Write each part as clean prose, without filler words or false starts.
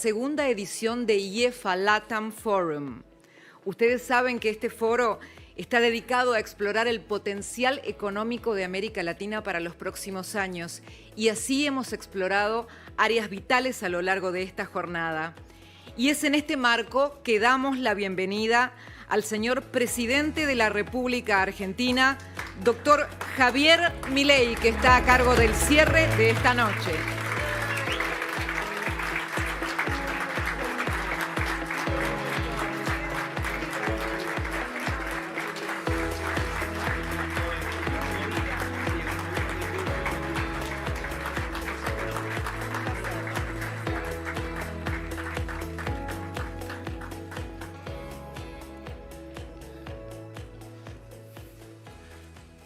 segunda edición de IEFA LATAM Forum. Ustedes saben que este foro está dedicado a explorar el potencial económico de América Latina para los próximos años, y así hemos explorado áreas vitales a lo largo de esta jornada. Y es en este marco que damos la bienvenida al señor presidente de la República Argentina, doctor Javier Milei, que está a cargo del cierre de esta noche.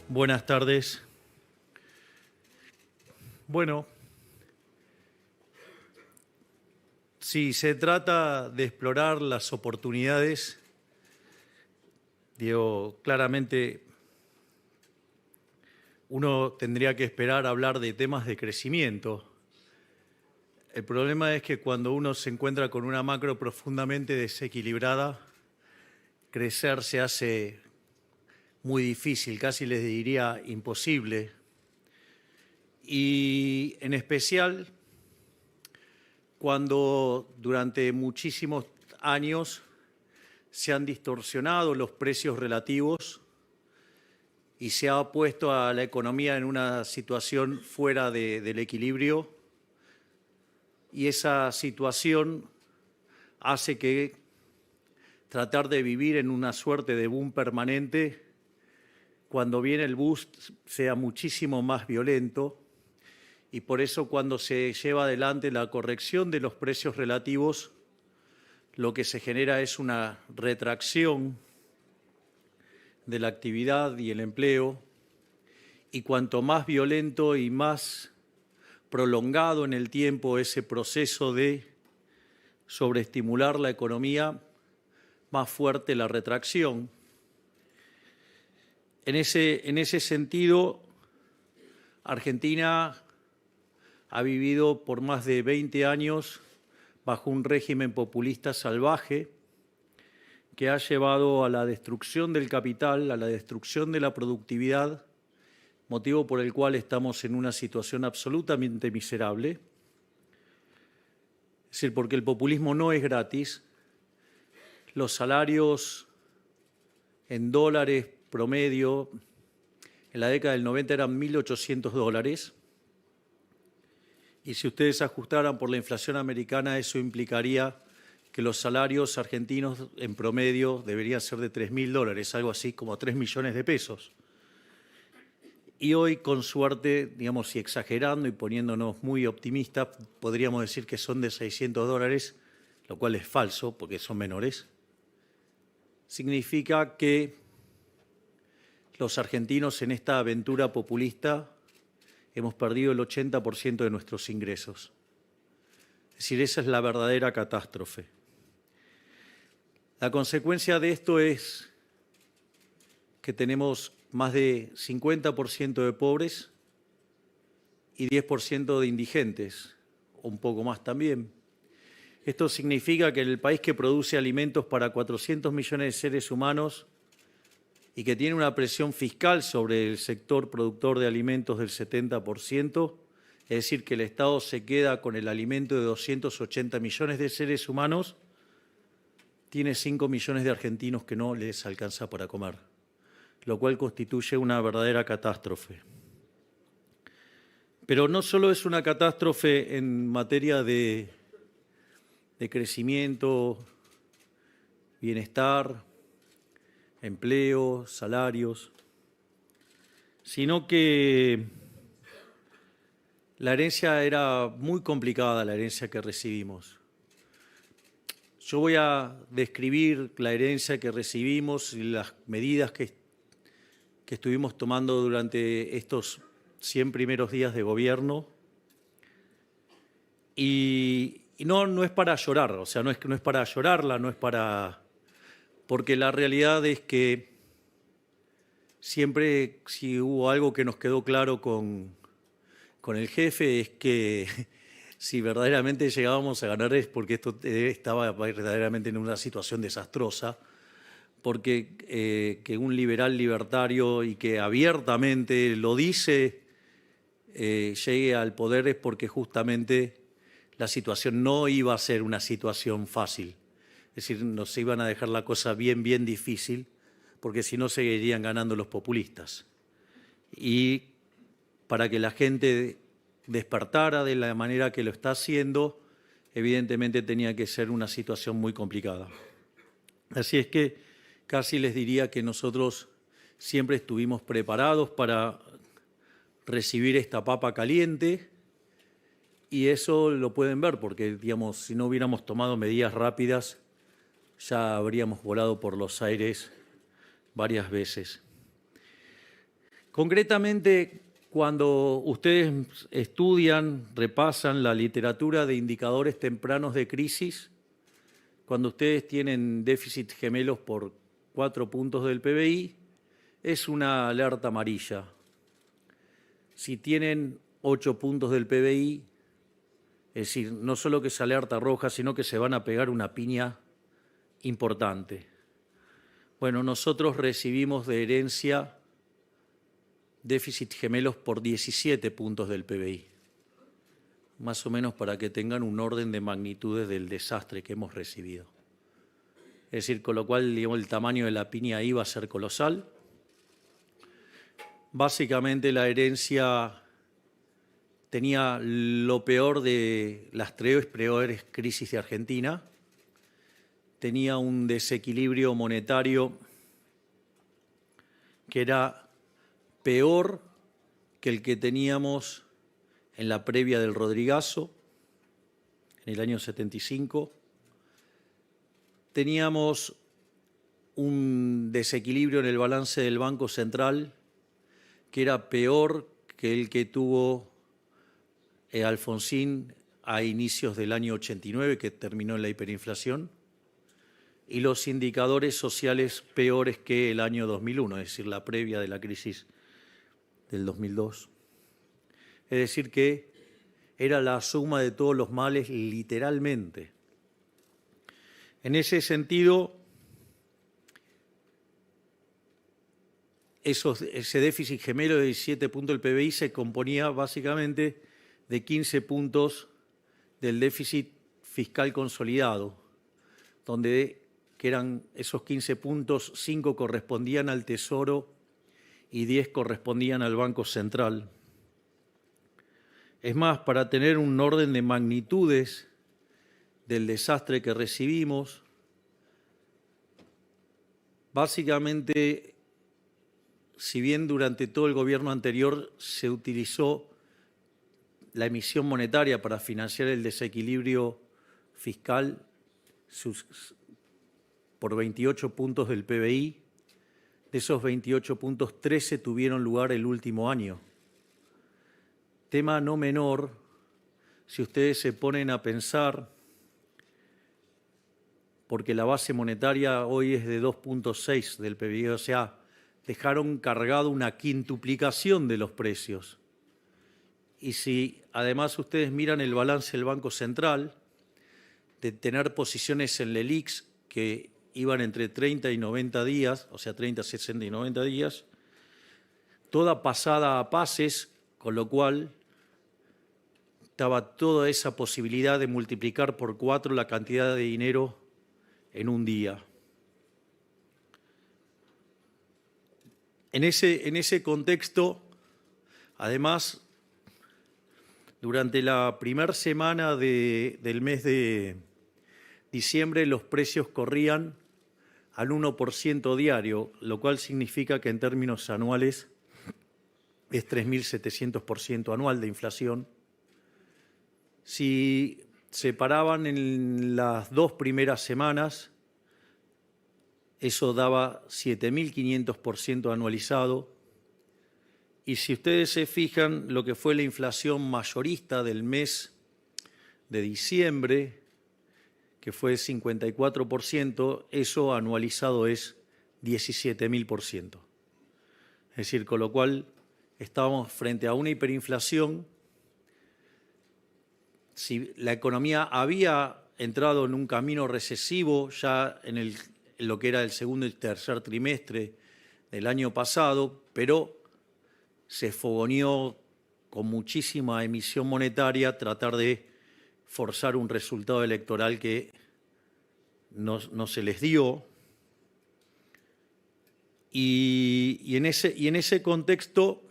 Buenas tardes. Bueno, si se trata de explorar las oportunidades, claramente uno tendría que esperar a hablar de temas de crecimiento. El problema es que cuando uno se encuentra con una macro profundamente desequilibrada, crecer se hace muy difícil, casi les diría imposible. Y en especial cuando durante muchísimos años se han distorsionado los precios relativos y se ha puesto a la economía en una situación fuera del equilibrio, y esa situación hace que tratar de vivir en una suerte de boom permanente, cuando viene el boost, sea muchísimo más violento, y por eso cuando se lleva adelante la corrección de los precios relativos, lo que se genera es una retracción de la actividad y el empleo, y cuanto más violento y más prolongado en el tiempo ese proceso de sobreestimular la economía, más fuerte la retracción. En ese sentido, Argentina ha vivido por más de 20 años bajo un régimen populista salvaje que ha llevado a la destrucción del capital, a la destrucción de la productividad, motivo por el cual estamos en una situación absolutamente miserable. Es decir, porque el populismo no es gratis. Los salarios en dólares promedio en la década del 90 eran $1.800, y si ustedes ajustaran por la inflación americana, eso implicaría que los salarios argentinos en promedio deberían ser de $3.000, algo así como 3 millones de pesos. Y hoy, con suerte, digamos, si exagerando y poniéndonos muy optimistas, podríamos decir que son de $600, lo cual es falso porque son menores. Significa que los argentinos en esta aventura populista hemos perdido el 80% de nuestros ingresos. Es decir, esa es la verdadera catástrofe. La consecuencia de esto es que tenemos más de 50% de pobres y 10% de indigentes, o un poco más también. Esto significa que en el país que produce alimentos para 400 millones de seres humanos y que tiene una presión fiscal sobre el sector productor de alimentos del 70%, es decir, que el Estado se queda con el alimento de 280 millones de seres humanos, tiene 5 millones de argentinos que no les alcanza para comer, lo cual constituye una verdadera catástrofe. Pero no solo es una catástrofe en materia de crecimiento, bienestar, empleo, salarios, sino que la herencia era muy complicada, la herencia que recibimos. Yo voy a describir la herencia que recibimos y las medidas que estuvimos tomando durante estos 100 primeros días de gobierno. Y no es para llorar, o sea, no es para llorarla, no es para... Porque la realidad es que siempre, si hubo algo que nos quedó claro con el jefe, es que si verdaderamente llegábamos a ganar es porque esto estaba verdaderamente en una situación desastrosa, porque que un liberal libertario y que abiertamente lo dice llegue al poder es porque justamente la situación no iba a ser una situación fácil. Es decir, nos iban a dejar la cosa bien difícil, porque si no seguirían ganando los populistas. Y para que la gente despertara de la manera que lo está haciendo, evidentemente tenía que ser una situación muy complicada. Así es que casi les diría que nosotros siempre estuvimos preparados para recibir esta papa caliente, y eso lo pueden ver porque, digamos, si no hubiéramos tomado medidas rápidas, ya habríamos volado por los aires varias veces. Concretamente, cuando ustedes estudian, repasan la literatura de indicadores tempranos de crisis, cuando ustedes tienen déficit gemelos por 4 puntos del PBI, es una alerta amarilla. Si tienen 8 puntos del PBI, es decir, no solo que es alerta roja, sino que se van a pegar una piña importante. Bueno, nosotros recibimos de herencia déficit gemelos por 17 puntos del PBI, más o menos para que tengan un orden de magnitudes del desastre que hemos recibido. Es decir, con lo cual, digamos, el tamaño de la piña ahí va a ser colosal. Básicamente la herencia tenía lo peor de las 3 peores crisis de Argentina, tenía un desequilibrio monetario que era peor que el que teníamos en la previa del Rodrigazo, en el año 75. Teníamos un desequilibrio en el balance del Banco Central que era peor que el que tuvo Alfonsín a inicios del año 89, que terminó en la hiperinflación, y los indicadores sociales peores que el año 2001, es decir, la previa de la crisis del 2002. Es decir, que era la suma de todos los males literalmente. En ese sentido, ese déficit gemelo de 17 puntos del PBI se componía básicamente de 15 puntos del déficit fiscal consolidado, donde que eran esos 15 puntos, 5 correspondían al Tesoro y 10 correspondían al Banco Central. Es más, para tener un orden de magnitudes del desastre que recibimos, básicamente, si bien durante todo el gobierno anterior se utilizó la emisión monetaria para financiar el desequilibrio fiscal por 28 puntos del PBI, de esos 28 puntos, 13 tuvieron lugar el último año. Tema no menor, si ustedes se ponen a pensar, porque la base monetaria hoy es de 2.6 del PBI, o sea, dejaron cargado una quintuplicación de los precios. Y si además ustedes miran el balance del Banco Central, de tener posiciones en LELIQs que iban entre 30 y 90 días, o sea, 30, 60 y 90 días, toda pasada a pases, con lo cual estaba toda esa posibilidad de multiplicar por 4 la cantidad de dinero en un día. En ese contexto, además, durante la primera semana del mes de diciembre, los precios corrían al 1% diario, lo cual significa que en términos anuales es 3.700% anual de inflación. Si se paraban en las 2 primeras semanas, eso daba 7.500% anualizado. Y si ustedes se fijan lo que fue la inflación mayorista del mes de diciembre, que fue 54%, eso anualizado es 17.000%. Es decir, con lo cual estábamos frente a una hiperinflación si la economía había entrado en un camino recesivo ya en lo que era el segundo y tercer trimestre del año pasado, pero se fogoneó con muchísima emisión monetaria tratar de forzar un resultado electoral que no se les dio. Y en ese contexto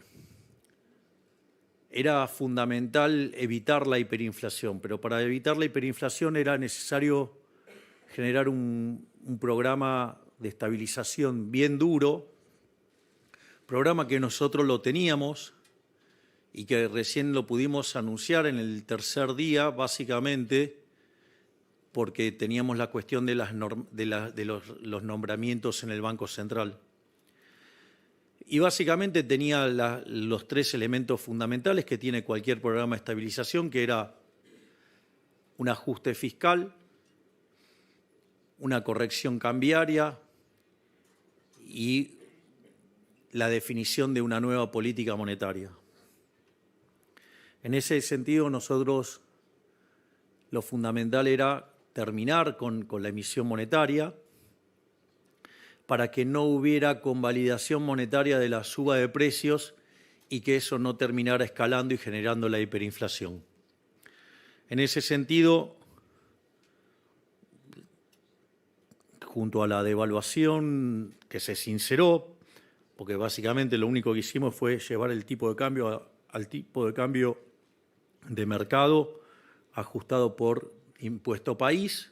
era fundamental evitar la hiperinflación, pero para evitar la hiperinflación era necesario generar un programa de estabilización bien duro, programa que nosotros lo teníamos y que recién lo pudimos anunciar en el tercer día, básicamente porque teníamos la cuestión de los nombramientos en el Banco Central. Y básicamente tenía los tres elementos fundamentales que tiene cualquier programa de estabilización, que era un ajuste fiscal, una corrección cambiaria y la definición de una nueva política monetaria. En ese sentido, nosotros lo fundamental era terminar con la emisión monetaria, para que no hubiera convalidación monetaria de la suba de precios y que eso no terminara escalando y generando la hiperinflación. En ese sentido, junto a la devaluación que se sinceró, porque básicamente lo único que hicimos fue llevar el tipo de cambio al tipo de cambio de mercado ajustado por impuesto país.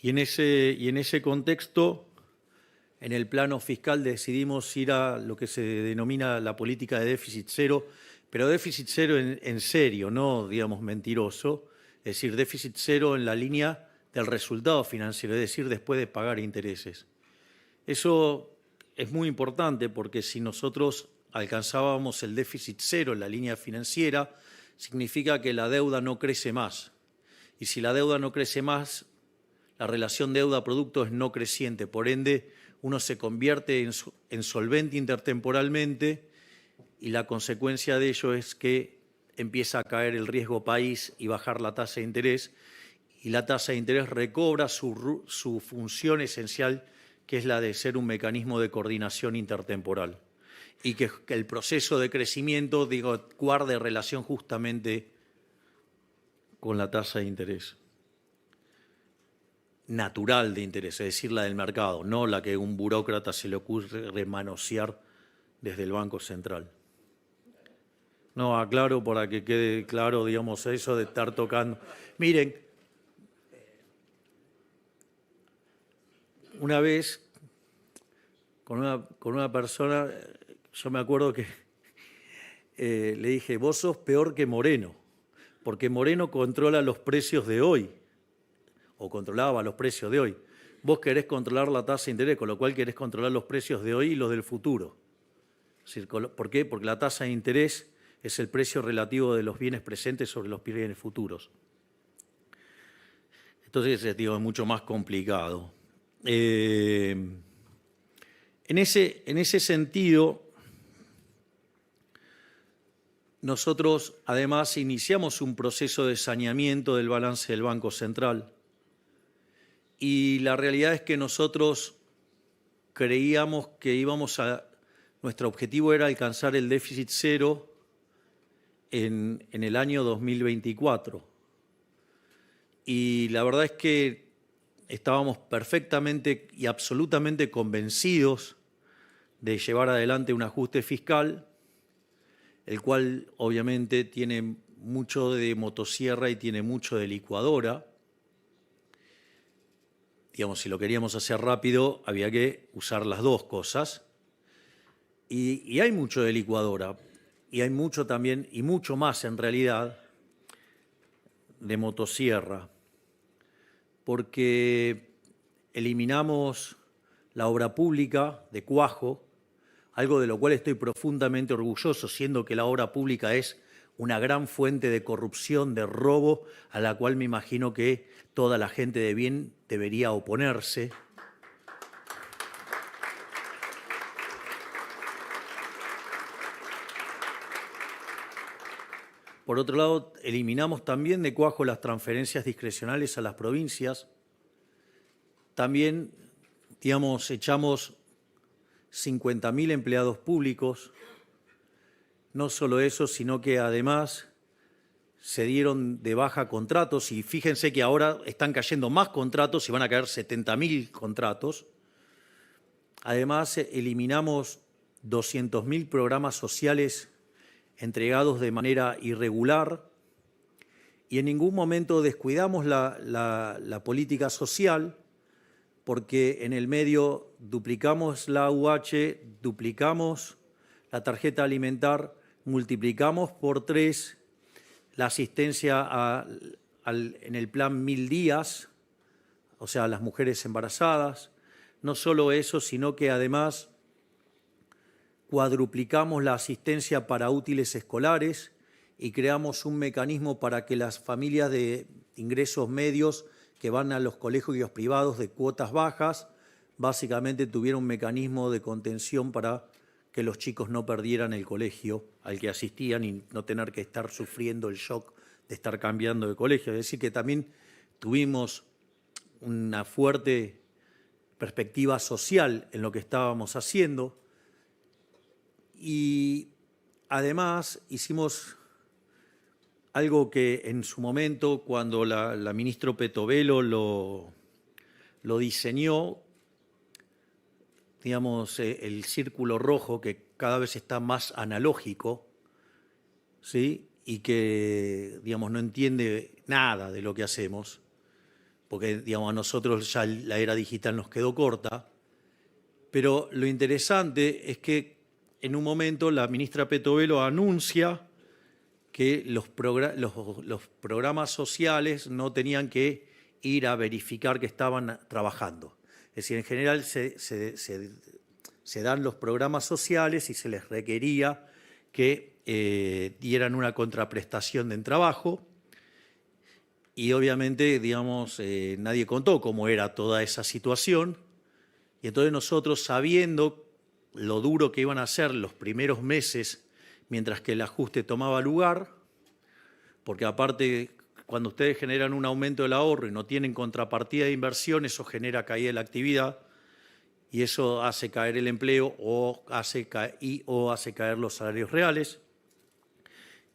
Y en ese contexto, en el plano fiscal decidimos ir a lo que se denomina la política de déficit cero, pero déficit cero en serio, no, digamos, mentiroso, es decir, déficit cero en la línea del resultado financiero, es decir, después de pagar intereses. Eso es muy importante porque si nosotros alcanzábamos el déficit cero en la línea financiera, significa que la deuda no crece más. Y si la deuda no crece más, la relación deuda-producto es no creciente, por ende uno se convierte en solvente intertemporalmente y la consecuencia de ello es que empieza a caer el riesgo país y bajar la tasa de interés, y la tasa de interés recobra su función esencial, que es la de ser un mecanismo de coordinación intertemporal, y que el proceso de crecimiento, guarde relación justamente con la tasa de interés natural de interés, es decir, la del mercado, no la que a un burócrata se le ocurre manosear desde el Banco Central. No, aclaro para que quede claro, digamos, eso de estar tocando. Miren, una vez con una persona, yo me acuerdo que le dije, vos sos peor que Moreno, porque Moreno controla los precios de hoy, o controlaba los precios de hoy. Vos querés controlar la tasa de interés, con lo cual querés controlar los precios de hoy y los del futuro. Es decir, ¿por qué? Porque la tasa de interés es el precio relativo de los bienes presentes sobre los bienes futuros. Entonces, es mucho más complicado. En ese sentido, nosotros además iniciamos un proceso de saneamiento del balance del Banco Central. Y la realidad es que nosotros creíamos que nuestro objetivo era alcanzar el déficit cero en el año 2024. Y la verdad es que estábamos perfectamente y absolutamente convencidos de llevar adelante un ajuste fiscal, el cual obviamente tiene mucho de motosierra y tiene mucho de licuadora. Digamos, si lo queríamos hacer rápido, había que usar las dos cosas. Y hay mucho de licuadora, y hay mucho también, y mucho más en realidad, de motosierra, porque eliminamos la obra pública de cuajo, algo de lo cual estoy profundamente orgulloso, siendo que la obra pública es una gran fuente de corrupción, de robo, a la cual me imagino que toda la gente de bien debería oponerse. Por otro lado, eliminamos también de cuajo las transferencias discrecionales a las provincias. También, digamos, echamos 50.000 empleados públicos. No solo eso, sino que además se dieron de baja contratos y fíjense que ahora están cayendo más contratos y van a caer 70.000 contratos. Además, eliminamos 200.000 programas sociales entregados de manera irregular y en ningún momento descuidamos la política social porque en el medio duplicamos la AUH, duplicamos la tarjeta alimentar, multiplicamos por 3 la asistencia en el plan 1000 días, o sea, a las mujeres embarazadas. No solo eso, sino que además cuadruplicamos la asistencia para útiles escolares y creamos un mecanismo para que las familias de ingresos medios que van a los colegios privados de cuotas bajas, básicamente tuvieron un mecanismo de contención para que los chicos no perdieran el colegio al que asistían y no tener que estar sufriendo el shock de estar cambiando de colegio. Es decir, que también tuvimos una fuerte perspectiva social en lo que estábamos haciendo y además hicimos algo que en su momento, cuando la ministra Petovelo lo diseñó, digamos, el círculo rojo, que cada vez está más analógico, ¿sí? Y que, digamos, no entiende nada de lo que hacemos, porque, digamos, a nosotros ya la era digital nos quedó corta, pero lo interesante es que en un momento la ministra Petovelo anuncia que los programas sociales no tenían que ir a verificar que estaban trabajando. Es decir, en general se dan los programas sociales y se les requería que dieran una contraprestación de trabajo y obviamente, digamos, nadie contó cómo era toda esa situación y entonces nosotros, sabiendo lo duro que iban a ser los primeros meses mientras que el ajuste tomaba lugar, porque aparte cuando ustedes generan un aumento del ahorro y no tienen contrapartida de inversión, eso genera caída de la actividad y eso hace caer el empleo o hace caer los salarios reales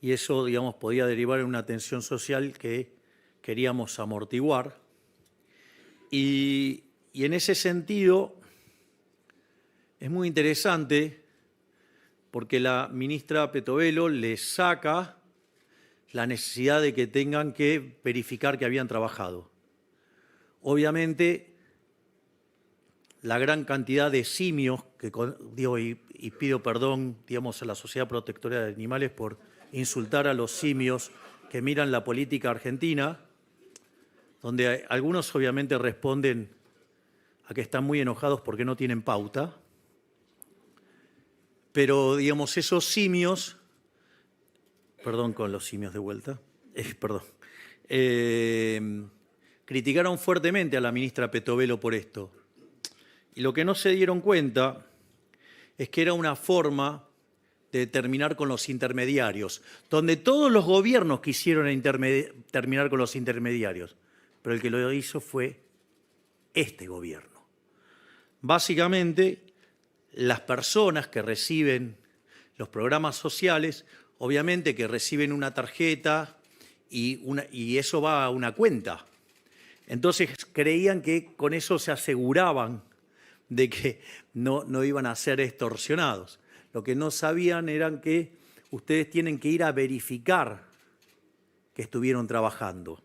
y eso, digamos, podía derivar en una tensión social que queríamos amortiguar. Y en ese sentido es muy interesante porque la ministra Petovelo les saca la necesidad de que tengan que verificar que habían trabajado. Obviamente, la gran cantidad de simios, y pido perdón, digamos, a la Sociedad Protectora de Animales por insultar a los simios que miran la política argentina, donde algunos obviamente responden a que están muy enojados porque no tienen pauta, pero, digamos, esos simios, perdón con los simios de vuelta, criticaron fuertemente a la ministra Petovelo por esto. Y lo que no se dieron cuenta es que era una forma de terminar con los intermediarios, donde todos los gobiernos quisieron terminar con los intermediarios, pero el que lo hizo fue este gobierno. Básicamente, las personas que reciben los programas sociales, obviamente que reciben una tarjeta y eso va a una cuenta. Entonces creían que con eso se aseguraban de que no iban a ser extorsionados. Lo que no sabían eran que ustedes tienen que ir a verificar que estuvieron trabajando.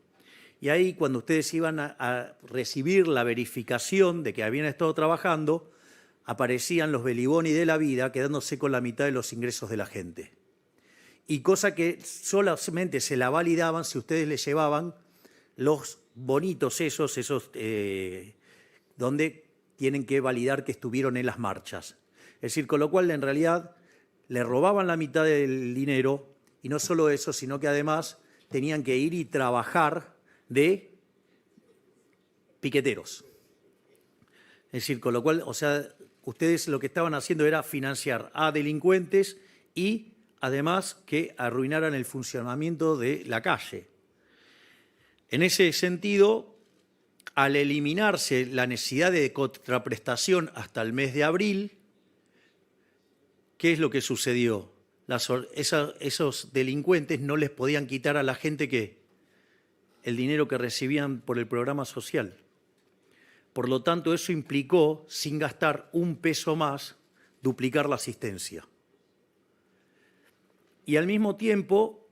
Y ahí cuando ustedes iban a recibir la verificación de que habían estado trabajando, aparecían los Beliboni de la vida quedándose con la mitad de los ingresos de la gente. Y cosa que solamente se la validaban si ustedes les llevaban los bonitos esos donde tienen que validar que estuvieron en las marchas. Es decir, con lo cual en realidad le robaban la mitad del dinero y no solo eso, sino que además tenían que ir y trabajar de piqueteros. Es decir, con lo cual, o sea, ustedes lo que estaban haciendo era financiar a delincuentes y además que arruinaran el funcionamiento de la calle. En ese sentido, al eliminarse la necesidad de contraprestación hasta el mes de abril, ¿qué es lo que sucedió? Esos delincuentes no les podían quitar a la gente el dinero que recibían por el programa social. Por lo tanto, eso implicó, sin gastar un peso más, duplicar la asistencia. Y al mismo tiempo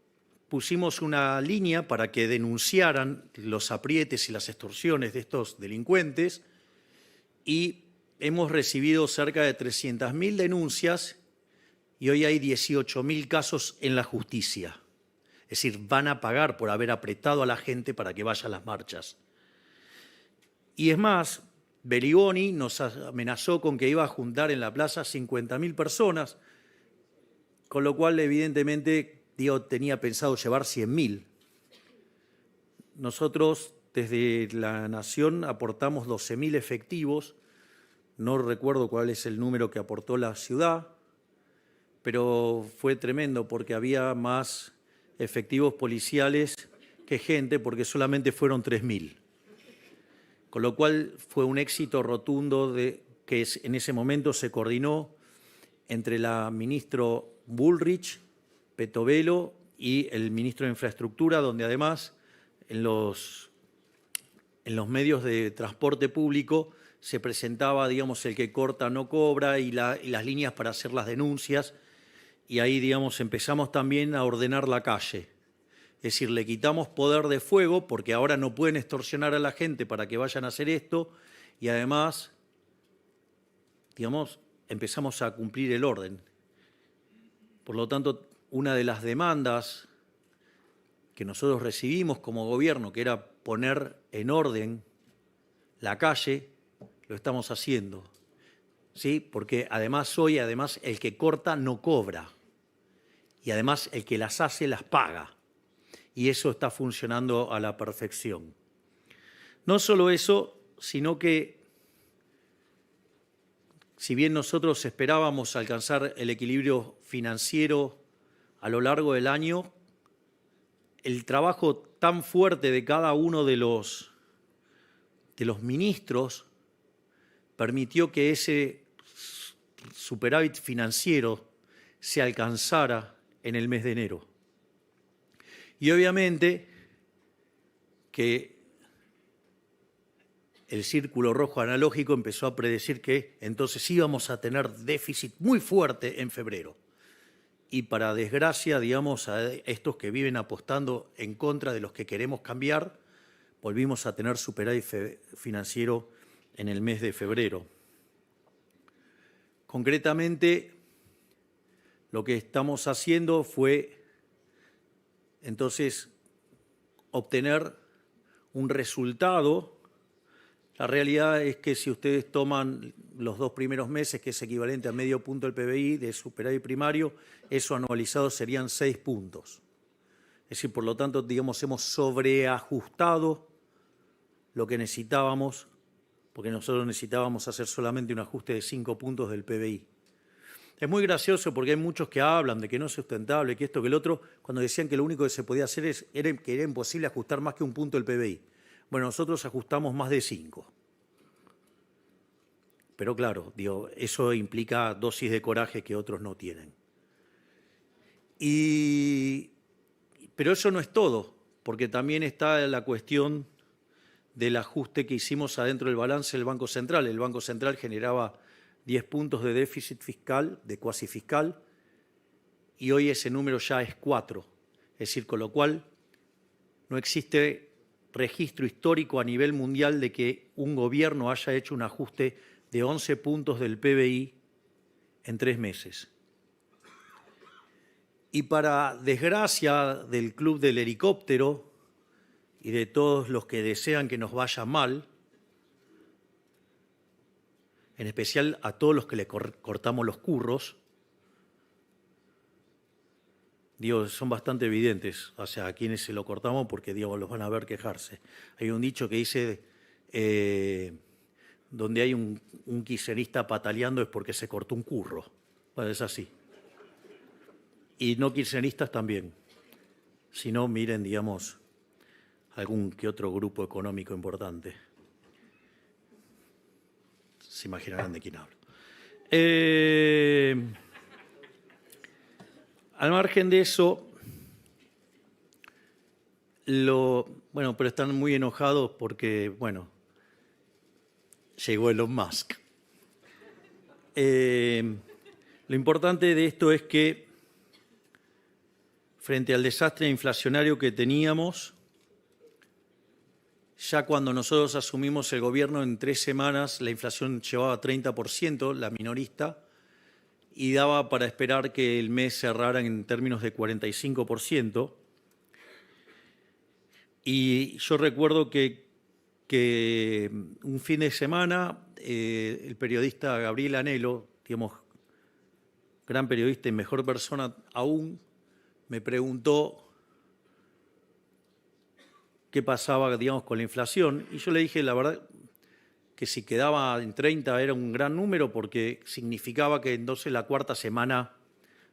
pusimos una línea para que denunciaran los aprietes y las extorsiones de estos delincuentes y hemos recibido cerca de 300.000 denuncias y hoy hay 18.000 casos en la justicia. Es decir, van a pagar por haber apretado a la gente para que vaya a las marchas. Y es más, Berigoni nos amenazó con que iba a juntar en la plaza 50.000 personas, con lo cual, evidentemente, tenía pensado llevar 100.000. Nosotros, desde la Nación, aportamos 12.000 efectivos. No recuerdo cuál es el número que aportó la ciudad, pero fue tremendo porque había más efectivos policiales que gente, porque solamente fueron 3.000. Con lo cual fue un éxito rotundo que en ese momento se coordinó entre la ministra Bullrich, Petovelo y el ministro de Infraestructura, donde además en los medios de transporte público se presentaba, digamos, el que corta no cobra y las líneas para hacer las denuncias. Y ahí, digamos, empezamos también a ordenar la calle. Es decir, le quitamos poder de fuego porque ahora no pueden extorsionar a la gente para que vayan a hacer esto y además, digamos, empezamos a cumplir el orden. Por lo tanto, una de las demandas que nosotros recibimos como gobierno, que era poner en orden la calle, lo estamos haciendo, ¿sí? Porque además hoy, el que corta no cobra y además el que las hace las paga. Y eso está funcionando a la perfección. No solo eso, sino que si bien nosotros esperábamos alcanzar el equilibrio financiero a lo largo del año, el trabajo tan fuerte de cada uno de los ministros permitió que ese superávit financiero se alcanzara en el mes de enero. Y obviamente que el círculo rojo analógico empezó a predecir que entonces íbamos a tener déficit muy fuerte en febrero. Y para desgracia, digamos, a estos que viven apostando en contra de los que queremos cambiar, volvimos a tener superávit financiero en el mes de febrero. Concretamente, lo que estamos haciendo fue entonces obtener un resultado. La realidad es que si ustedes toman los 2 primeros meses, que es equivalente a medio punto del PBI de superávit primario, eso anualizado serían 6 puntos. Es decir, por lo tanto, digamos, hemos sobreajustado lo que necesitábamos, porque nosotros necesitábamos hacer solamente un ajuste de 5 puntos del PBI. Es muy gracioso porque hay muchos que hablan de que no es sustentable, que esto, que el otro, cuando decían que lo único que se podía hacer que era imposible ajustar más que un punto del PBI. Bueno, nosotros ajustamos más de 5. Pero claro, digo, eso implica dosis de coraje que otros no tienen. Pero eso no es todo, porque también está la cuestión del ajuste que hicimos adentro del balance del Banco Central. El Banco Central generaba 10 puntos de déficit fiscal, de cuasi fiscal, y hoy ese número ya es 4. Es decir, con lo cual no existe registro histórico a nivel mundial de que un gobierno haya hecho un ajuste de 11 puntos del PBI en 3 meses. Y para desgracia del Club del Helicóptero y de todos los que desean que nos vaya mal, en especial a todos los que le cortamos los curros, digo, son bastante evidentes, o sea, a quienes se lo cortamos porque, digo, los van a ver quejarse. Hay un dicho que dice, donde hay un kirchnerista pataleando es porque se cortó un curro. Bueno, es así. y no kirchneristas también. Si no, miren, digamos, algún que otro grupo económico importante. Se imaginarán de quién hablo. Al margen de eso, bueno, pero están muy enojados porque, bueno, llegó Elon Musk. Lo importante de esto es que, frente al desastre inflacionario que teníamos, ya cuando nosotros asumimos el gobierno, en 3 semanas la inflación llevaba 30%, la minorista, y daba para esperar que el mes cerrara en términos de 45%. Y yo recuerdo que un fin de semana el periodista Gabriel Anelo, digamos, gran periodista y mejor persona aún, me preguntó qué pasaba, digamos, con la inflación. Y yo le dije, la verdad, que si quedaba en 30 era un gran número porque significaba que entonces la 4ª semana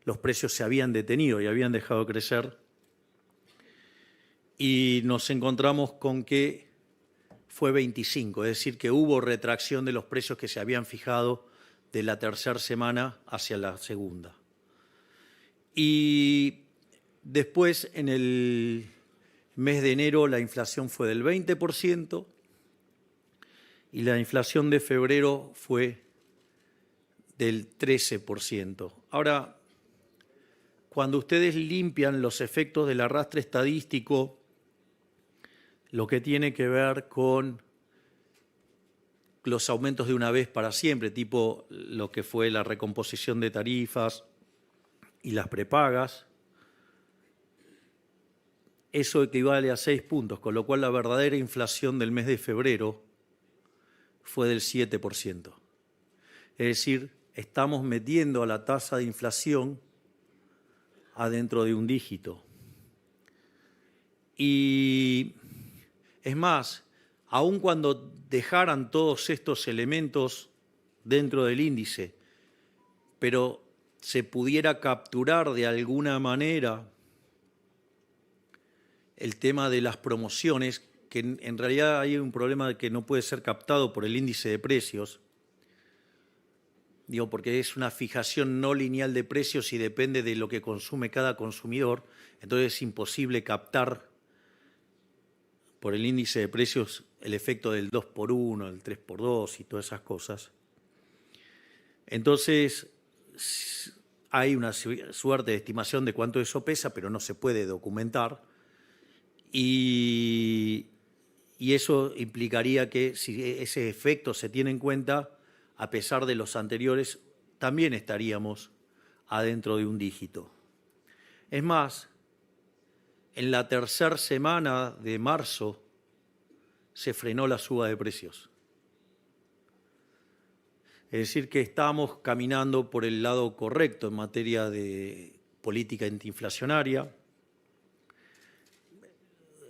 los precios se habían detenido y habían dejado de crecer. Y nos encontramos con que fue 25, es decir, que hubo retracción de los precios que se habían fijado de la 3ª semana hacia la 2ª. Y después, en el mes de enero, la inflación fue del 20% y la inflación de febrero fue del 13%. Ahora, cuando ustedes limpian los efectos del arrastre estadístico, lo que tiene que ver con los aumentos de una vez para siempre, tipo lo que fue la recomposición de tarifas y las prepagas, eso equivale a 6 puntos, con lo cual la verdadera inflación del mes de febrero fue del 7%. Es decir, estamos metiendo a la tasa de inflación adentro de un dígito. Y es más, aun cuando dejaran todos estos elementos dentro del índice, pero se pudiera capturar de alguna manera el tema de las promociones, que en realidad hay un problema de que no puede ser captado por el índice de precios, digo, porque es una fijación no lineal de precios y depende de lo que consume cada consumidor, entonces es imposible captar por el índice de precios el efecto del 2x1, el 3x2 y todas esas cosas. Entonces, hay una suerte de estimación de cuánto eso pesa, pero no se puede documentar. Y eso implicaría que si ese efecto se tiene en cuenta, a pesar de los anteriores, también estaríamos adentro de un dígito. Es más, en la 3ª semana de marzo se frenó la suba de precios. Es decir, que estamos caminando por el lado correcto en materia de política antiinflacionaria.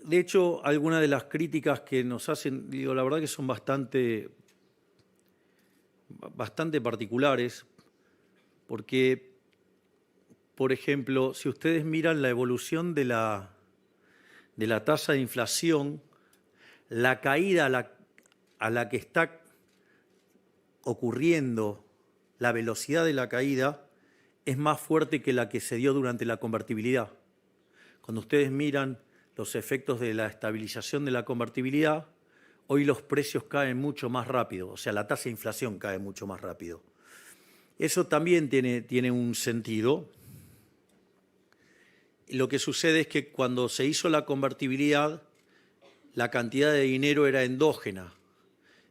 De hecho, algunas de las críticas que nos hacen, digo, la verdad que son bastante particulares, porque, por ejemplo, si ustedes miran la evolución de la tasa de inflación, la caída a la que está ocurriendo, la velocidad de la caída, es más fuerte que la que se dio durante la convertibilidad. Cuando ustedes miran los efectos de la estabilización de la convertibilidad, hoy los precios caen mucho más rápido, o sea, la tasa de inflación cae mucho más rápido. Eso también tiene un sentido. Lo que sucede es que cuando se hizo la convertibilidad, la cantidad de dinero era endógena.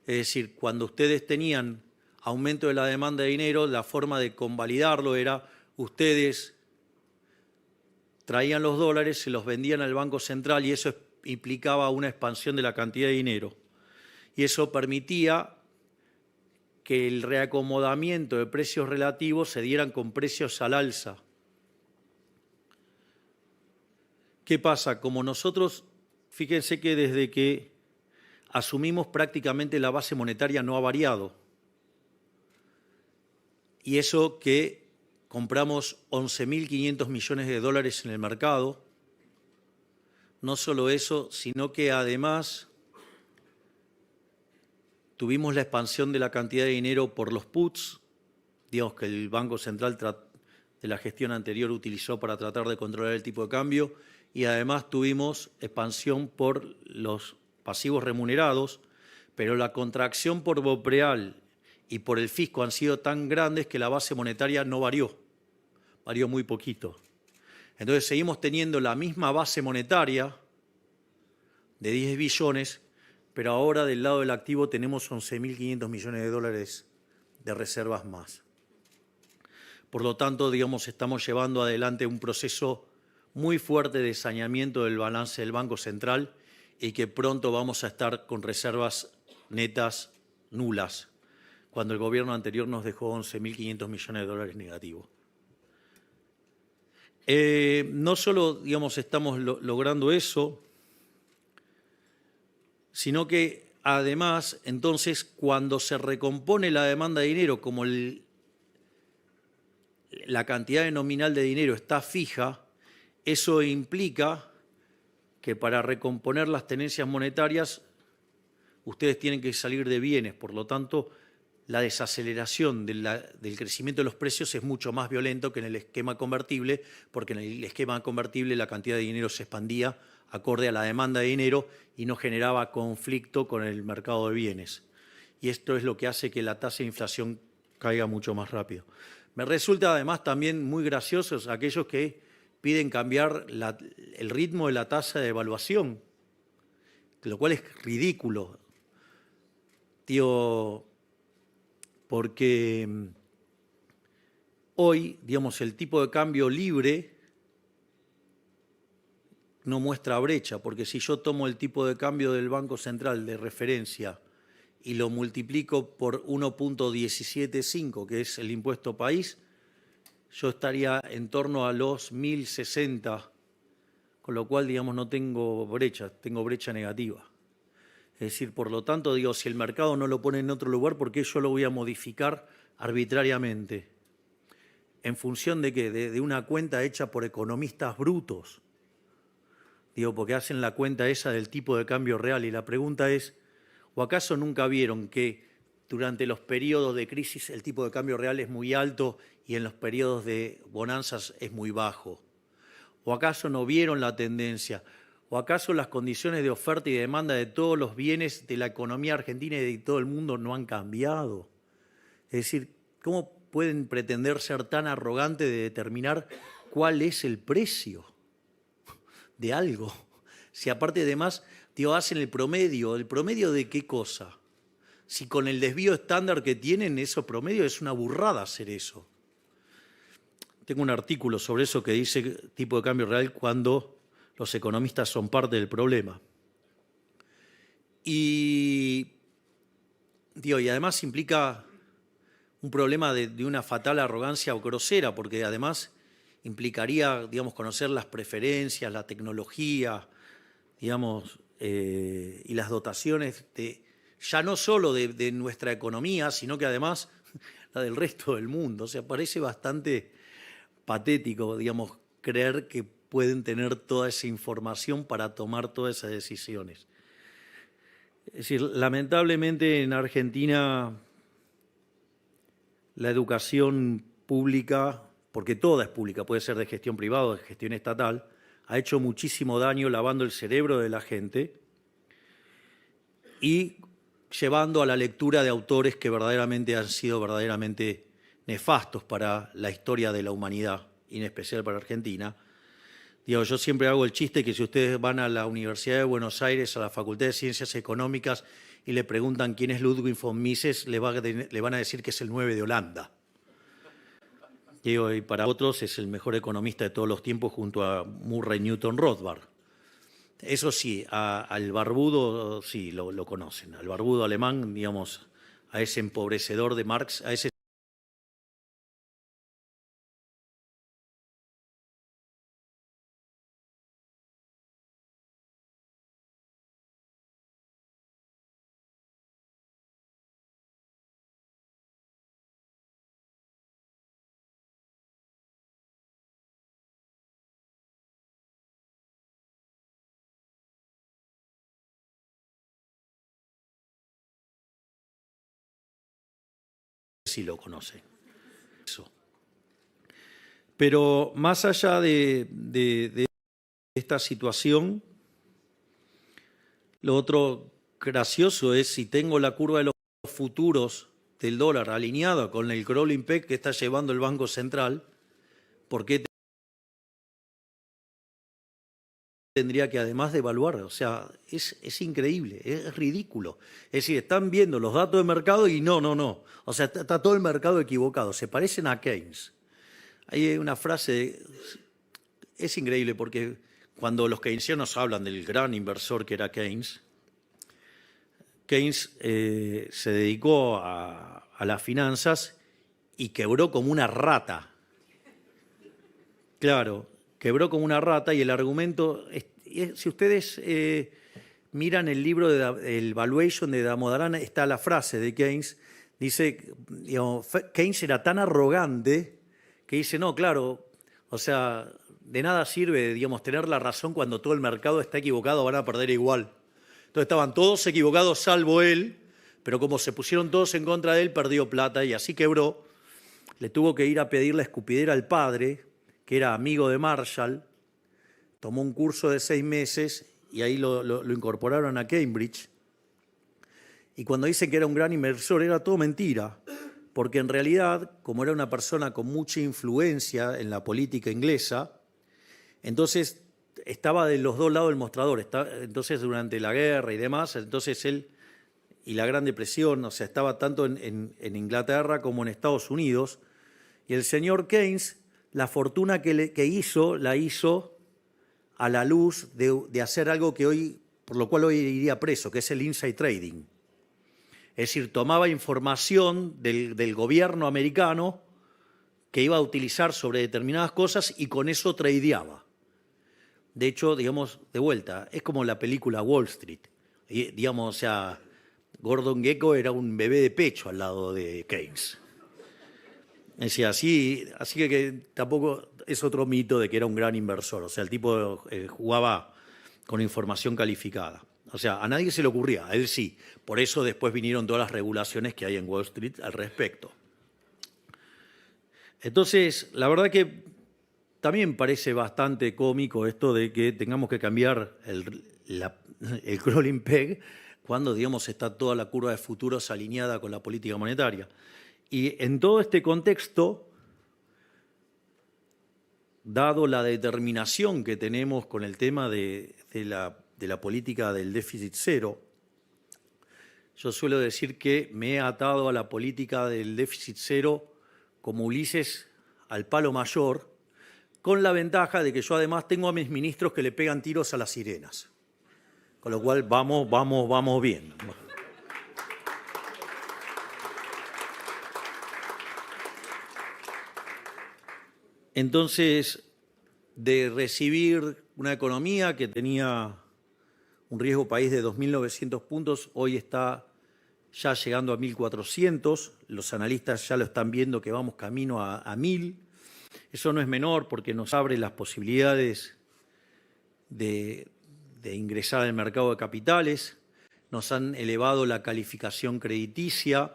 Es decir, cuando ustedes tenían aumento de la demanda de dinero, la forma de convalidarlo era ustedes traían los dólares, se los vendían al Banco Central y eso implicaba una expansión de la cantidad de dinero. Y eso permitía que el reacomodamiento de precios relativos se dieran con precios al alza. ¿Qué pasa? Como nosotros, fíjense que desde que asumimos prácticamente la base monetaria no ha variado. Y eso que compramos 11.500 millones de dólares en el mercado. No solo eso, sino que además tuvimos la expansión de la cantidad de dinero por los puts, digamos que el Banco Central de la gestión anterior utilizó para tratar de controlar el tipo de cambio, y además tuvimos expansión por los pasivos remunerados, pero la contracción por BOPREAL y por el fisco han sido tan grandes que la base monetaria no varió muy poquito. Entonces seguimos teniendo la misma base monetaria de 10 billones, pero ahora del lado del activo tenemos 11.500 millones de dólares de reservas más. Por lo tanto, digamos, estamos llevando adelante un proceso muy fuerte de saneamiento del balance del Banco Central y que pronto vamos a estar con reservas netas nulas, cuando el gobierno anterior nos dejó 11.500 millones de dólares negativos. No solo, digamos, estamos logrando eso, sino que además, entonces, cuando se recompone la demanda de dinero, como la cantidad de nominal de dinero está fija, eso implica que para recomponer las tenencias monetarias ustedes tienen que salir de bienes. Por lo tanto, la desaceleración del crecimiento de los precios es mucho más violento que en el esquema convertible, porque en el esquema convertible la cantidad de dinero se expandía acorde a la demanda de dinero y no generaba conflicto con el mercado de bienes. Y esto es lo que hace que la tasa de inflación caiga mucho más rápido. Me resulta además también muy graciosos aquellos que piden cambiar el ritmo de la tasa de evaluación, lo cual es ridículo, porque hoy, digamos, el tipo de cambio libre no muestra brecha, porque si yo tomo el tipo de cambio del Banco Central de referencia y lo multiplico por 1.175, que es el impuesto país, yo estaría en torno a los 1.060, con lo cual, digamos, no tengo brecha, tengo brecha negativa. Es decir, por lo tanto, digo, si el mercado no lo pone en otro lugar, ¿por qué yo lo voy a modificar arbitrariamente? ¿En función de qué? De una cuenta hecha por economistas brutos. Digo, porque hacen la cuenta esa del tipo de cambio real. Y la pregunta es, ¿o acaso nunca vieron que durante los periodos de crisis el tipo de cambio real es muy alto y en los periodos de bonanzas es muy bajo? ¿O acaso no vieron la tendencia? ¿O acaso las condiciones de oferta y demanda de todos los bienes de la economía argentina y de todo el mundo no han cambiado? Es decir, ¿cómo pueden pretender ser tan arrogantes de determinar cuál es el precio de algo? Si aparte además, hacen ¿el promedio de qué cosa? Si con el desvío estándar que tienen, eso promedio es una burrada hacer eso. Tengo un artículo sobre eso que dice tipo de cambio real cuando los economistas son parte del problema. Y además implica un problema de una fatal arrogancia o grosera, porque además implicaría, digamos, conocer las preferencias, la tecnología, digamos, y las dotaciones ya no solo de nuestra economía, sino que además la del resto del mundo. O sea, parece bastante patético, digamos, creer que pueden tener toda esa información para tomar todas esas decisiones. Es decir, lamentablemente en Argentina la educación pública, porque toda es pública, puede ser de gestión privada o de gestión estatal, ha hecho muchísimo daño lavando el cerebro de la gente y llevando a la lectura de autores que verdaderamente han sido verdaderamente nefastos para la historia de la humanidad, y en especial para Argentina. Yo siempre hago el chiste que si ustedes van a la Universidad de Buenos Aires, a la Facultad de Ciencias Económicas, y le preguntan quién es Ludwig von Mises, le van a decir que es el 9 de Holanda. Y para otros es el mejor economista de todos los tiempos junto a Murray Newton Rothbard. Eso sí, al barbudo sí lo conocen, al barbudo alemán, digamos, a ese empobrecedor de Marx, a ese si lo conocen. Eso. Pero más allá de esta situación, lo otro gracioso es si tengo la curva de los futuros del dólar alineada con el crawling peg que está llevando el Banco Central, ¿por qué tendría que además devaluar? O sea, es increíble, es ridículo. Es decir, están viendo los datos de mercado y no. O sea, está todo el mercado equivocado. Se parecen a Keynes. Hay una frase, es increíble porque cuando los keynesianos hablan del gran inversor que era Keynes, Keynes se dedicó a las finanzas y quebró como una rata. Claro, quebró como una rata y el argumento, si ustedes miran el libro el Valuation de Damodaran, está la frase de Keynes, dice, Keynes era tan arrogante que dice, no, claro, o sea, de nada sirve, tener la razón cuando todo el mercado está equivocado, van a perder igual. Entonces estaban todos equivocados salvo él, pero como se pusieron todos en contra de él, perdió plata y así quebró. Le tuvo que ir a pedir la escupidera al padre, que era amigo de Marshall, tomó un curso de 6 meses y ahí lo incorporaron a Cambridge. Y cuando dicen que era un gran inversor, era todo mentira, porque en realidad, como era una persona con mucha influencia en la política inglesa, entonces estaba de los dos lados del mostrador. Entonces, durante la guerra y demás, entonces él y la Gran Depresión, o sea, estaba tanto en Inglaterra como en Estados Unidos. Y el señor Keynes, la fortuna que hizo, la hizo a la luz de hacer algo que hoy, por lo cual hoy iría preso, que es el inside trading. Es decir, tomaba información del gobierno americano que iba a utilizar sobre determinadas cosas y con eso tradeaba. De hecho, digamos, de vuelta, es como la película Wall Street. Digamos, o sea, Gordon Gekko era un bebé de pecho al lado de Keynes. Es decir, así que tampoco es otro mito de que era un gran inversor. O sea, el tipo jugaba con información calificada. O sea, a nadie se le ocurría, a él sí. Por eso después vinieron todas las regulaciones que hay en Wall Street al respecto. Entonces, la verdad que también parece bastante cómico esto de que tengamos que cambiar el crawling peg cuando, digamos, está toda la curva de futuros alineada con la política monetaria. Y en todo este contexto, dado la determinación que tenemos con el tema de la política del déficit cero, yo suelo decir que me he atado a la política del déficit cero como Ulises al palo mayor, con la ventaja de que yo además tengo a mis ministros que le pegan tiros a las sirenas. Con lo cual vamos bien. Entonces, de recibir una economía que tenía un riesgo país de 2.900 puntos, hoy está ya llegando a 1.400. Los analistas ya lo están viendo que vamos camino a 1.000. Eso no es menor porque nos abre las posibilidades de ingresar al mercado de capitales. Nos han elevado la calificación crediticia.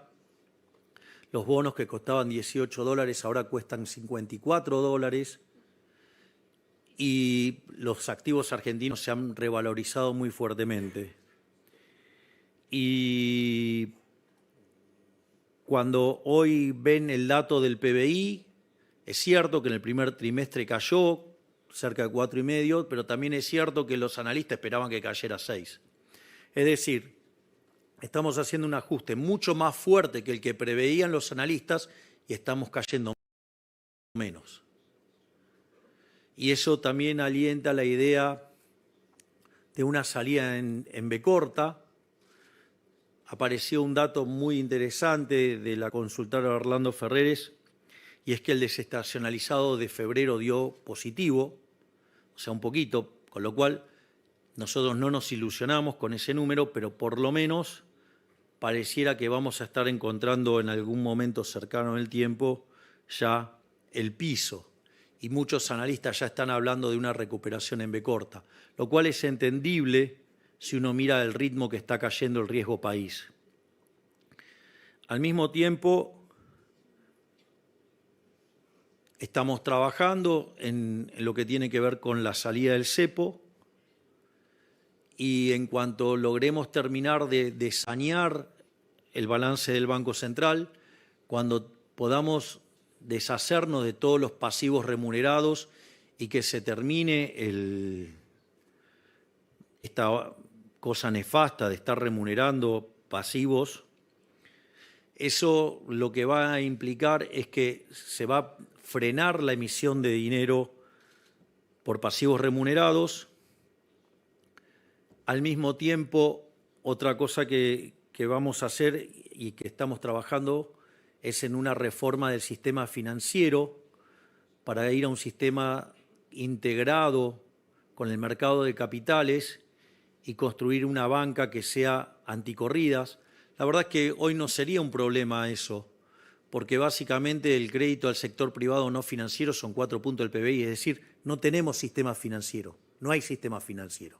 Los bonos que costaban $18 ahora cuestan $54. Y los activos argentinos se han revalorizado muy fuertemente. Y cuando hoy ven el dato del PBI, es cierto que en el primer trimestre cayó cerca de 4,5, pero también es cierto que los analistas esperaban que cayera 6. Es decir, estamos haciendo un ajuste mucho más fuerte que el que preveían los analistas y estamos cayendo menos. Y eso también alienta la idea de una salida en B corta. Apareció un dato muy interesante de la consultora Orlando Ferreres, y es que el desestacionalizado de febrero dio positivo, o sea, un poquito, con lo cual nosotros no nos ilusionamos con ese número, pero por lo menos pareciera que vamos a estar encontrando en algún momento cercano en el tiempo ya el piso. Y muchos analistas ya están hablando de una recuperación en B corta, lo cual es entendible si uno mira el ritmo que está cayendo el riesgo país. Al mismo tiempo, Estamos trabajando en lo que tiene que ver con la salida del cepo y en cuanto logremos terminar de sanear el balance del Banco Central, cuando podamos deshacernos de todos los pasivos remunerados y que se termine esta cosa nefasta de estar remunerando pasivos, eso lo que va a implicar es que se va a frenar la emisión de dinero por pasivos remunerados. Al mismo tiempo, otra cosa que vamos a hacer y que estamos trabajando es en una reforma del sistema financiero para ir a un sistema integrado con el mercado de capitales y construir una banca que sea anticorridas. La verdad es que hoy no sería un problema eso, porque básicamente el crédito al sector privado no financiero son 4 puntos del PBI, es decir, no tenemos sistema financiero, no hay sistema financiero.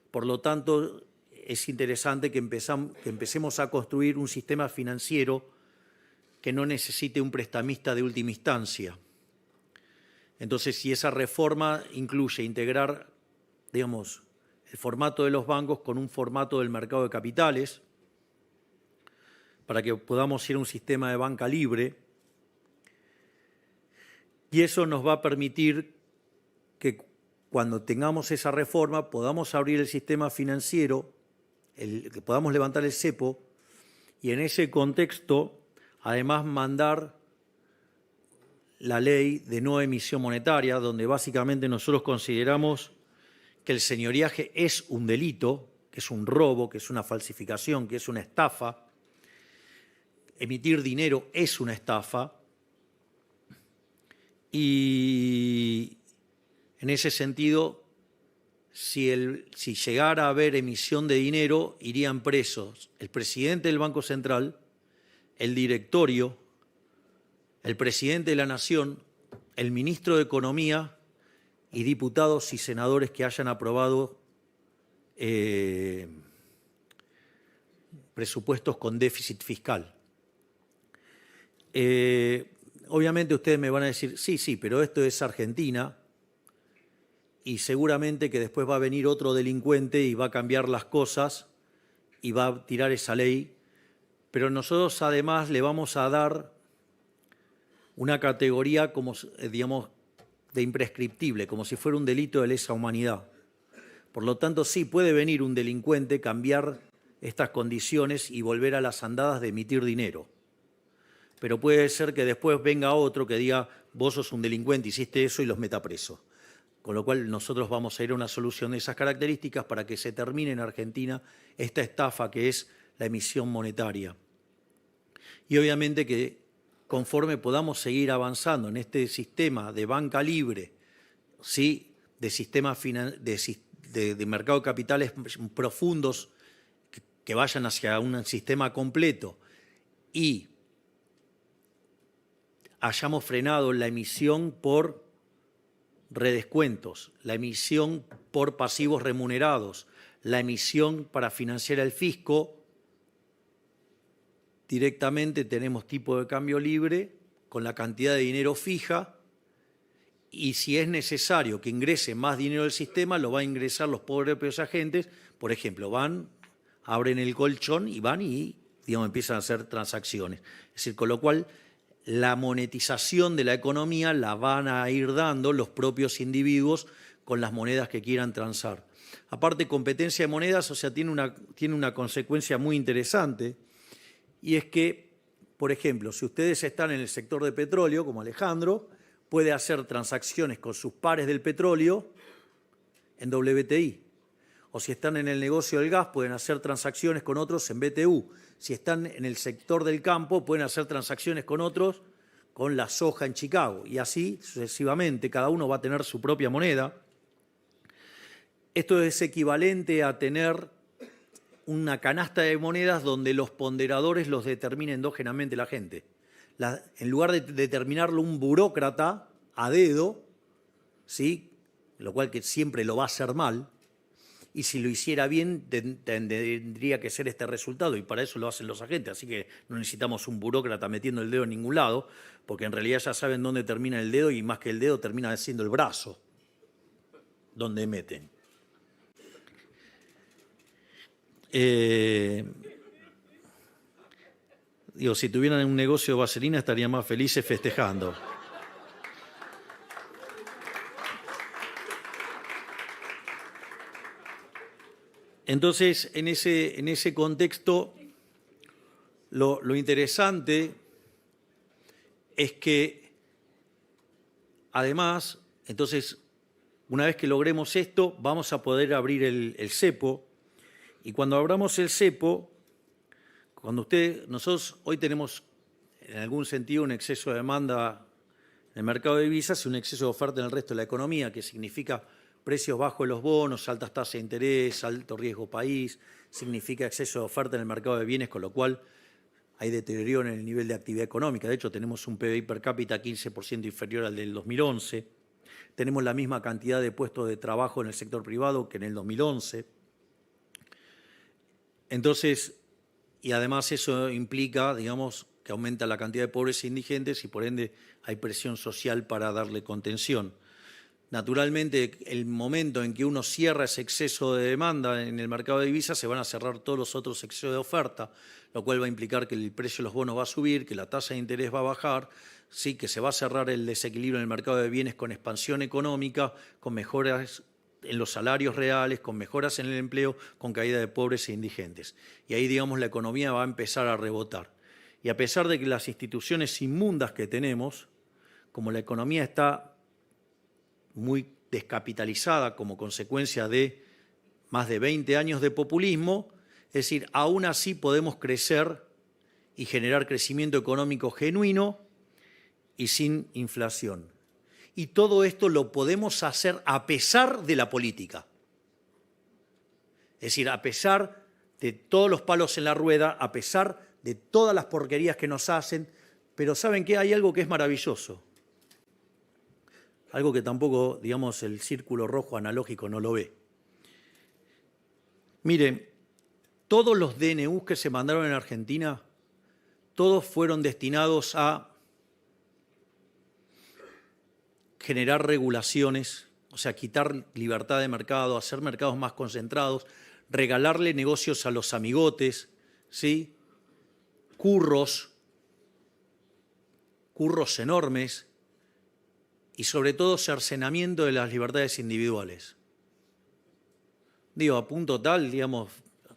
Por lo tanto, es interesante que empecemos a construir un sistema financiero que no necesite un prestamista de última instancia. Entonces, si esa reforma incluye integrar, digamos, el formato de los bancos con un formato del mercado de capitales, para que podamos ir a un sistema de banca libre, y eso nos va a permitir que cuando tengamos esa reforma podamos abrir el sistema financiero, que podamos levantar el cepo, y en ese contexto, además, mandar la ley de no emisión monetaria, donde básicamente nosotros consideramos que el señoriaje es un delito, que es un robo, que es una falsificación, que es una estafa. Emitir dinero es una estafa. Y en ese sentido, si llegara a haber emisión de dinero, irían presos el presidente del Banco Central, el directorio, el presidente de la Nación, el ministro de Economía y diputados y senadores que hayan aprobado presupuestos con déficit fiscal. Obviamente ustedes me van a decir, sí, pero esto es Argentina y seguramente que después va a venir otro delincuente y va a cambiar las cosas y va a tirar esa ley, pero nosotros además le vamos a dar una categoría como, digamos, de imprescriptible, como si fuera un delito de lesa humanidad. Por lo tanto, sí puede venir un delincuente, cambiar estas condiciones y volver a las andadas de emitir dinero. Pero puede ser que después venga otro que diga, vos sos un delincuente, hiciste eso y los meta preso. Con lo cual nosotros vamos a ir a una solución de esas características para que se termine en Argentina esta estafa que es la emisión monetaria. Y obviamente que conforme podamos seguir avanzando en este sistema de banca libre, ¿sí?, de sistema de mercado de capitales profundos que vayan hacia un sistema completo y hayamos frenado la emisión por redescuentos, la emisión por pasivos remunerados, la emisión para financiar al fisco, directamente tenemos tipo de cambio libre con la cantidad de dinero fija y si es necesario que ingrese más dinero al sistema, lo va a ingresar los propios agentes. Por ejemplo, abren el colchón y van y, digamos, empiezan a hacer transacciones. Es decir, con lo cual la monetización de la economía la van a ir dando los propios individuos con las monedas que quieran transar. Aparte, competencia de monedas, o sea, tiene una consecuencia muy interesante, y es que, por ejemplo, si ustedes están en el sector de petróleo, como Alejandro, puede hacer transacciones con sus pares del petróleo en WTI. O si están en el negocio del gas, pueden hacer transacciones con otros en BTU. Si están en el sector del campo, pueden hacer transacciones con otros con la soja en Chicago. Y así sucesivamente, cada uno va a tener su propia moneda. Esto es equivalente a tener una canasta de monedas donde los ponderadores los determina endógenamente la gente. En lugar de determinarlo un burócrata a dedo, ¿sí?, lo cual que siempre lo va a hacer mal, y si lo hiciera bien tendría que ser este resultado, y para eso lo hacen los agentes, así que no necesitamos un burócrata metiendo el dedo en ningún lado, porque en realidad ya saben dónde termina el dedo y más que el dedo termina siendo el brazo, donde meten. Digo, si tuvieran un negocio de vaselina estarían más felices festejando. Entonces, en ese contexto, lo interesante es que, además, entonces, una vez que logremos esto, vamos a poder abrir el cepo. Y cuando abramos el cepo, nosotros hoy tenemos, en algún sentido, un exceso de demanda en el mercado de divisas y un exceso de oferta en el resto de la economía, que significa precios bajos de los bonos, altas tasas de interés, alto riesgo país, significa exceso de oferta en el mercado de bienes, con lo cual hay deterioro en el nivel de actividad económica. De hecho, tenemos un PBI per cápita 15% inferior al del 2011. Tenemos la misma cantidad de puestos de trabajo en el sector privado que en el 2011. Entonces, y además eso implica, digamos, que aumenta la cantidad de pobres e indigentes y por ende hay presión social para darle contención. Naturalmente, el momento en que uno cierra ese exceso de demanda en el mercado de divisas, se van a cerrar todos los otros excesos de oferta, lo cual va a implicar que el precio de los bonos va a subir, que la tasa de interés va a bajar, sí, que se va a cerrar el desequilibrio en el mercado de bienes con expansión económica, con mejoras en los salarios reales, con mejoras en el empleo, con caída de pobres e indigentes. Y ahí, digamos, la economía va a empezar a rebotar. Y a pesar de que las instituciones inmundas que tenemos, como la economía está muy descapitalizada como consecuencia de más de 20 años de populismo, es decir, aún así podemos crecer y generar crecimiento económico genuino y sin inflación. Y todo esto lo podemos hacer a pesar de la política. Es decir, a pesar de todos los palos en la rueda, a pesar de todas las porquerías que nos hacen, pero ¿saben qué? Hay algo que es maravilloso. Algo que tampoco, digamos, el círculo rojo analógico no lo ve. Miren, todos los DNUs que se mandaron en Argentina, todos fueron destinados a generar regulaciones, o sea, quitar libertad de mercado, hacer mercados más concentrados, regalarle negocios a los amigotes, ¿sí? Curros enormes y sobre todo cercenamiento de las libertades individuales. Digo, a punto tal, digamos,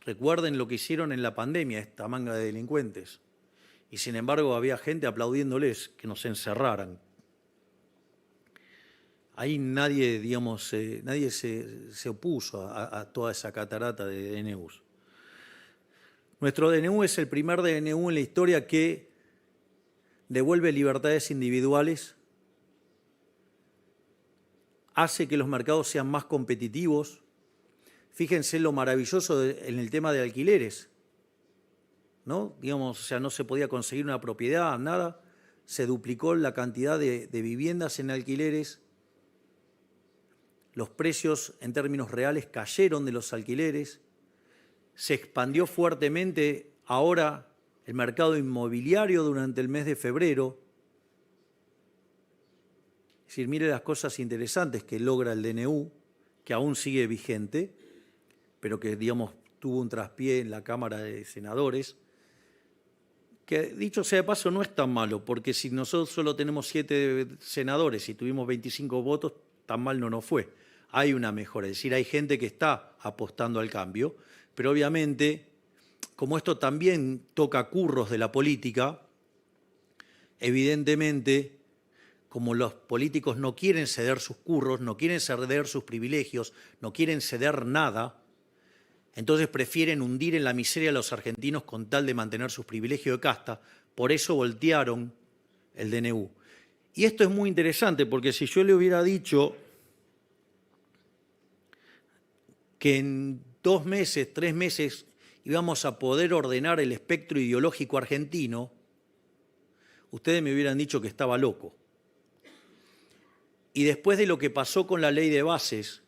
recuerden lo que hicieron en la pandemia, esta manga de delincuentes. Y sin embargo había gente aplaudiéndoles que nos encerraran. Ahí nadie, digamos, nadie se opuso a toda esa catarata de DNUs. Nuestro DNU es el primer DNU en la historia que devuelve libertades individuales, hace que los mercados sean más competitivos. Fíjense lo maravilloso en el tema de alquileres, ¿no? Digamos, o sea, no se podía conseguir una propiedad, nada. Se duplicó la cantidad de viviendas en alquileres. Los precios en términos reales cayeron de los alquileres. Se expandió fuertemente ahora el mercado inmobiliario durante el mes de febrero. Es decir, mire las cosas interesantes que logra el DNU, que aún sigue vigente, pero que, digamos, tuvo un traspié en la Cámara de Senadores, que, dicho sea de paso, no es tan malo, porque si nosotros solo tenemos 7 senadores y tuvimos 25 votos, tan mal no nos fue. Hay una mejora, es decir, hay gente que está apostando al cambio, pero obviamente, como esto también toca curros de la política, evidentemente, como los políticos no quieren ceder sus curros, no quieren ceder sus privilegios, no quieren ceder nada, entonces prefieren hundir en la miseria a los argentinos con tal de mantener sus privilegios de casta. Por eso voltearon el DNU. Y esto es muy interesante, porque si yo le hubiera dicho que en 2 meses, 3 meses íbamos a poder ordenar el espectro ideológico argentino, ustedes me hubieran dicho que estaba loco. Y después de lo que pasó con la ley de bases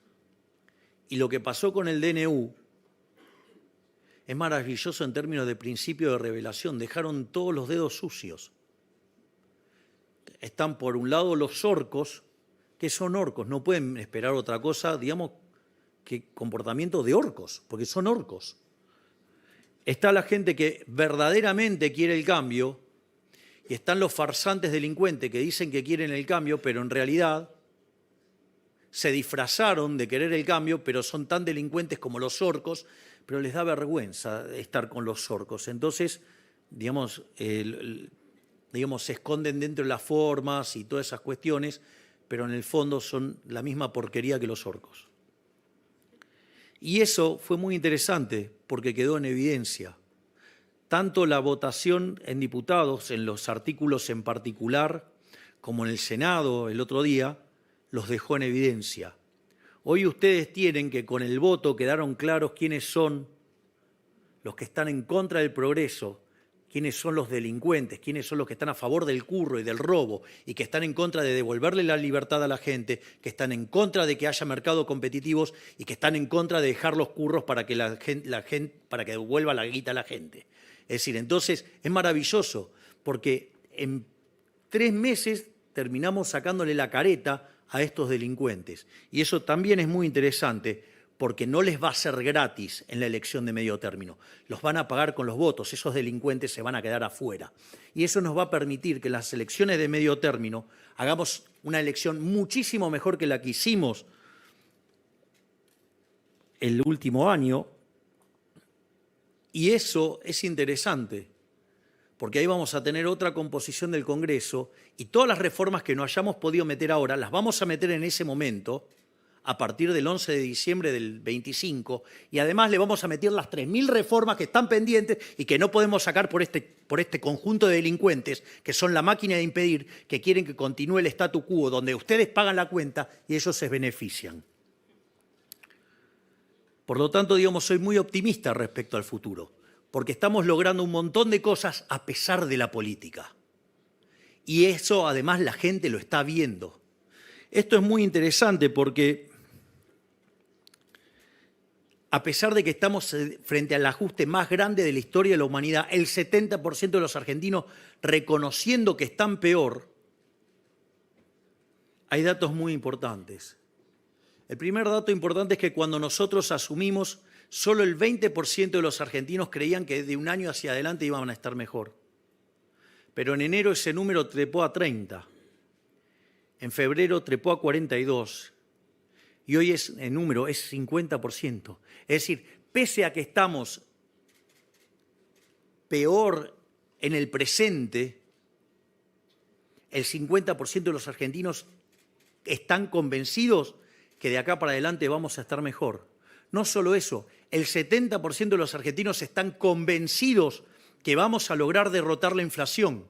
Y lo que pasó con el DNU es maravilloso en términos de principio de revelación. Dejaron todos los dedos sucios. Están por un lado los orcos, que son orcos, no pueden esperar otra cosa, digamos, que comportamiento de orcos, porque son orcos. Está la gente que verdaderamente quiere el cambio y están los farsantes delincuentes que dicen que quieren el cambio, pero en realidad se disfrazaron de querer el cambio, pero son tan delincuentes como los orcos, pero les da vergüenza estar con los orcos. Entonces, digamos, se esconden dentro de las formas y todas esas cuestiones, pero en el fondo son la misma porquería que los orcos. Y eso fue muy interesante porque quedó en evidencia. Tanto la votación en diputados, en los artículos en particular, como en el Senado el otro día, los dejó en evidencia. Hoy ustedes tienen que con el voto quedaron claros quiénes son los que están en contra del progreso, quiénes son los delincuentes, quiénes son los que están a favor del curro y del robo y que están en contra de devolverle la libertad a la gente, que están en contra de que haya mercados competitivos y que están en contra de dejar los curros para que para que devuelva la guita a la gente. Es decir, entonces es maravilloso porque en 3 meses terminamos sacándole la careta a estos delincuentes. Y eso también es muy interesante porque no les va a ser gratis en la elección de medio término. Los van a pagar con los votos, esos delincuentes se van a quedar afuera. Y eso nos va a permitir que en las elecciones de medio término hagamos una elección muchísimo mejor que la que hicimos el último año. Y eso es interesante, porque ahí vamos a tener otra composición del Congreso y todas las reformas que no hayamos podido meter ahora las vamos a meter en ese momento, a partir del 11 de diciembre del 25, y además le vamos a meter las 3.000 reformas que están pendientes y que no podemos sacar por este conjunto de delincuentes, que son la máquina de impedir, que quieren que continúe el statu quo, donde ustedes pagan la cuenta y ellos se benefician. Por lo tanto, digamos, soy muy optimista respecto al futuro, porque estamos logrando un montón de cosas a pesar de la política. Y eso, además, la gente lo está viendo. Esto es muy interesante porque, a pesar de que estamos frente al ajuste más grande de la historia de la humanidad, el 70% de los argentinos reconociendo que están peor, hay datos muy importantes. El primer dato importante es que cuando nosotros asumimos, solo el 20% de los argentinos creían que de un año hacia adelante iban a estar mejor. Pero en enero ese número trepó a 30, en febrero trepó a 42 y hoy el número es 50%. Es decir, pese a que estamos peor en el presente, el 50% de los argentinos están convencidos que de acá para adelante vamos a estar mejor. No solo eso, el 70% de los argentinos están convencidos que vamos a lograr derrotar la inflación,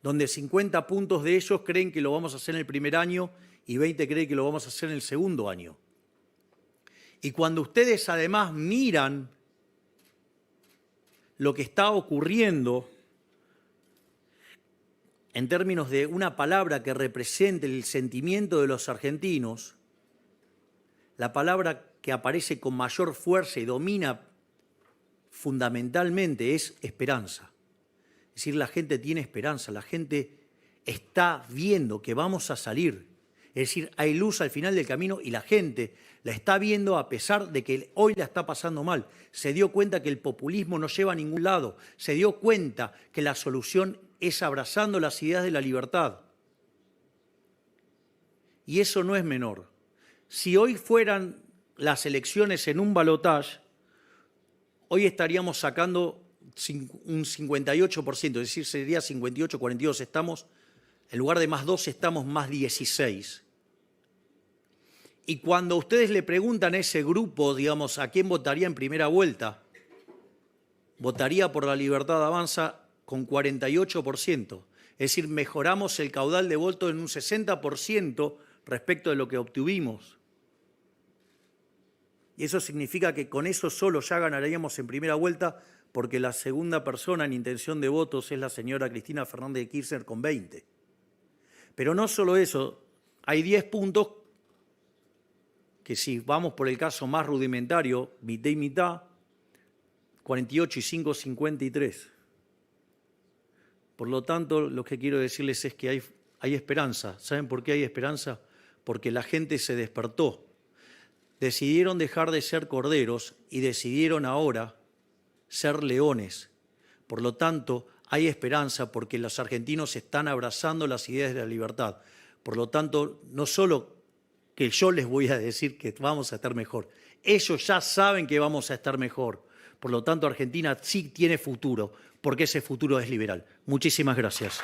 donde 50 puntos de ellos creen que lo vamos a hacer en el primer año y 20 creen que lo vamos a hacer en el segundo año. Y cuando ustedes además miran lo que está ocurriendo en términos de una palabra que represente el sentimiento de los argentinos, la palabra que aparece con mayor fuerza y domina fundamentalmente es esperanza. Es decir, la gente tiene esperanza, la gente está viendo que vamos a salir. Es decir, hay luz al final del camino y la gente la está viendo a pesar de que hoy la está pasando mal. Se dio cuenta que el populismo no lleva a ningún lado. Se dio cuenta que la solución es abrazando las ideas de la libertad. Y eso no es menor. Si hoy fueran las elecciones en un balotaje, hoy estaríamos sacando un 58%, es decir, sería 58-42, estamos, en lugar de más 12, estamos más 16. Y cuando ustedes le preguntan a ese grupo, digamos, a quién votaría en primera vuelta, votaría por La Libertad Avanza con 48%. Es decir, mejoramos el caudal de votos en un 60% respecto de lo que obtuvimos. Y eso significa que con eso solo ya ganaríamos en primera vuelta, porque la segunda persona en intención de votos es la señora Cristina Fernández de Kirchner con 20. Pero no solo eso, hay 10 puntos que si vamos por el caso más rudimentario, mitad y mitad, 48 y 5, 53. Por lo tanto, lo que quiero decirles es que hay esperanza. ¿Saben por qué hay esperanza? Porque la gente se despertó. Decidieron dejar de ser corderos y decidieron ahora ser leones. Por lo tanto, hay esperanza porque los argentinos están abrazando las ideas de la libertad. Por lo tanto, no solo que yo les voy a decir que vamos a estar mejor, ellos ya saben que vamos a estar mejor. Por lo tanto, Argentina sí tiene futuro, porque ese futuro es liberal. Muchísimas gracias.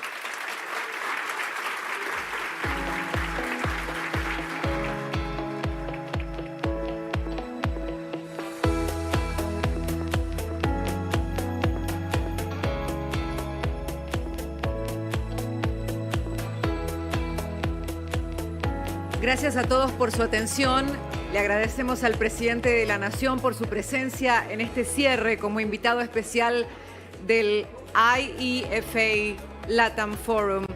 Gracias a todos por su atención. Le agradecemos al presidente de la Nación por su presencia en este cierre como invitado especial del IEFA LATAM Forum.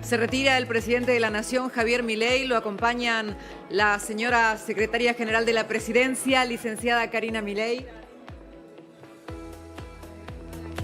Se retira el presidente de la Nación, Javier Milei. Lo acompañan la señora secretaria general de la Presidencia, licenciada Karina Milei.